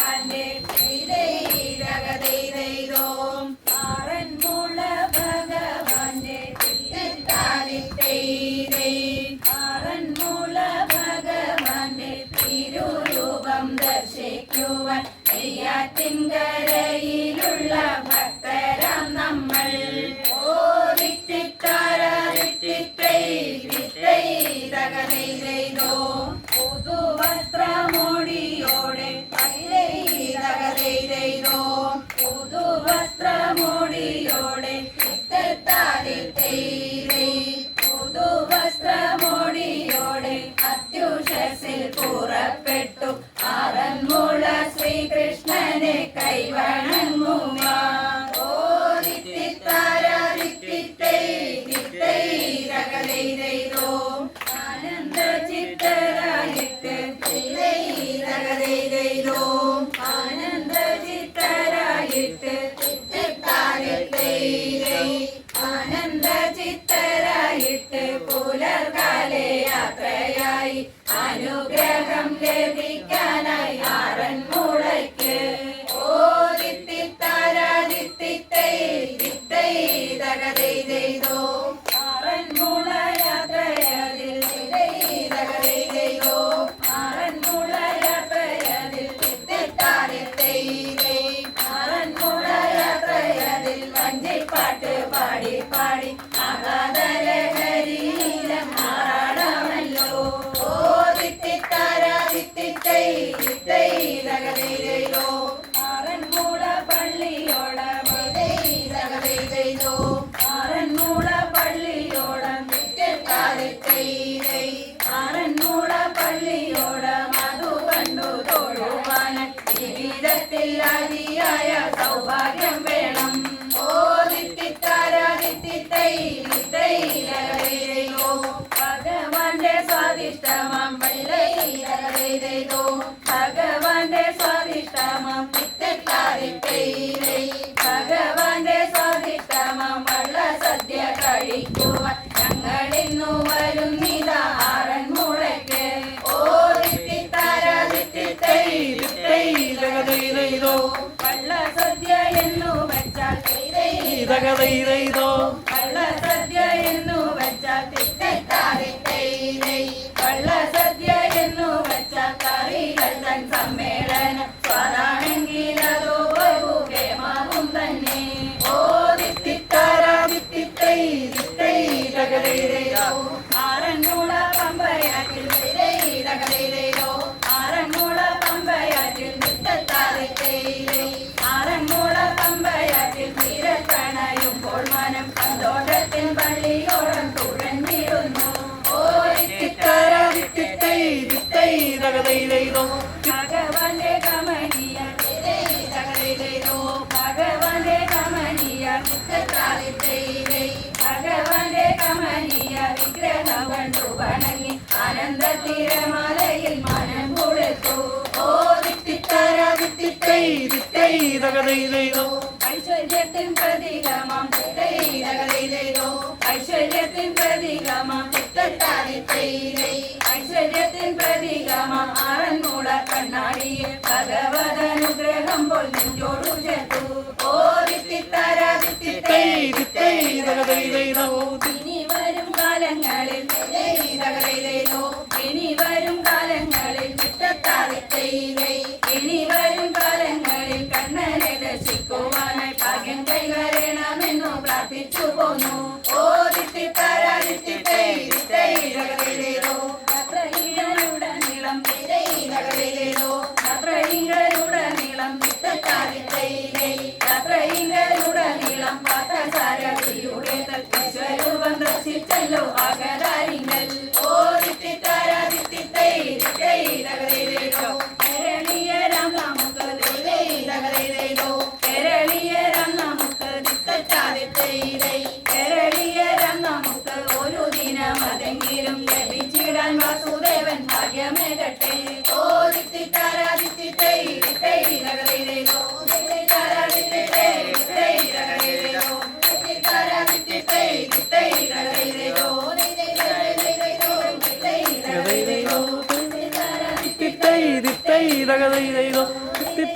ഭഗവാന്റെ ആറന്മുള ഭഗവാന്റെ ആറന്മുള ഭഗവാന്റെ തിരുരൂപം ദർശിക്കുവാൻ നെയ്യാറ്റിൻകരയിലുള്ള ഭക്തരാം നമ്മൾ പുതുവസ്ത്രമോടിയോടെ പുതുവസ്ത്രമോടിയോടെ പുതുവസ്ത്രമോടിയോടെ അത്യുഷസിൽ പുറപ്പെട്ടു ആറന്മുള ശ്രീകൃഷ്ണനെ കൈവണങ്ങുവാ ആനന്ദ ചിത്തരായിട്ട് ആനന്ദ ചിത്തരായിട്ട് ആനന്ദ ചിത്തരായിട്ട് പുലർകാലെ യാത്രയായി അനുഗ്രഹം ലഭിക്കാനായി ആറന്മുളയ്ക്ക് ആറന്മുള യാത്രയതിൽ ആറന്മുള യാത്രയതിൽ ആറന്മുള യാത്രയതിൽ വഞ്ചിപ്പാട്ട് പാടി പാടി ആകാതരഹരിയിലും ആറാടാമല്ലോ ആറന്മുള പള്ളിയോടം ആറന്മുള പള്ളിയോടം ആറന്മുള പള്ളിയോടം അതു കണ്ടു തൊഴുവാൻ ജീവിതത്തിൽ അതിയായ സൗഭാഗ്യം വേണം ഭഗവാന്റെ സ്വാദിഷ്ടമാം ഭഗവാന്റെ സ്വാദിഷ്ടമാം ഭഗവാന്റെ സ്വാദിഷ്ടമാം വള്ള സദ്യ കഴിക്കുവാൻ ഞങ്ങളിന്നു വരുന്നിതാ ആറന്മുളയ്ക്ക് വള്ള സദ്യ എന്നു വെച്ചാൽ വള്ള സദ്യ എന്നു വെച്ചാൽ വള്ള സദ്യ എന്നു വെച്ചാൽ കറികൾ തൻ സമ്മേളനം സ്വാദാണെങ്കിൽ അതോ ബഹുകേമാകും തന്നെ ആറന്മുള പമ്പയാറ്റിൽ ആറന്മുള പമ്പയാറ്റിൽ ആറന്മുള പമ്പയാറ്റിൽ തീരക്കണയുമ്പോൾ മനം സന്തോഷത്തിൽ പള്ളിയോളം തുഴഞ്ഞിടുന്നു ഭഗവാന്റെ കമനീയ ഭഗവാന്റെ കമനീയ ഭഗവാന്റെ കമനീയ വിഗ്രഹം കണ്ടു വണങ്ങി ആനന്ദ തിരമാലയിൽ മനം കുളിർത്തു ഐശ്വര്യത്തിൻ പ്രതീകമാം ഐശ്വര്യത്തിൻ പ്രതീകമാം ഐശ്വര്യത്തിൻ പ്രതീകമാം ആറന്മുള കണ്ണാടിയിൽ ഭഗവതനുഗ്രഹം പോൽ നെഞ്ചോടു ചേർത്തു ഇനി വരും കാലങ്ങളിൽ ഇനി വരും കാലങ്ങളിൽ ഇനി വരും കാലങ്ങളിൽ കണ്ണനെ ദർശിക്കുവാനായി ഭാഗ്യം കൈവരണമെന്നു പ്രാർത്ഥിച്ചു പോന്നു യാത്രയിലുടനീളം യാത്രയിലുടനീളം പാർത്ഥസാരഥിയുടെ തൽസ്വരൂപം ദർശിച്ചല്ലോ ആകരാരിങ്ങൾ കേരളീയരാം നമുക്ക് കേരളീയരാം നമുക്ക് കേരളീയരാം നമുക്ക് ഒരു ദിനം അതെങ്കിലും ലഭിച്ചിടാൻ വാസുദേവൻ ഭാഗ്യമേകട്ടെ Hey,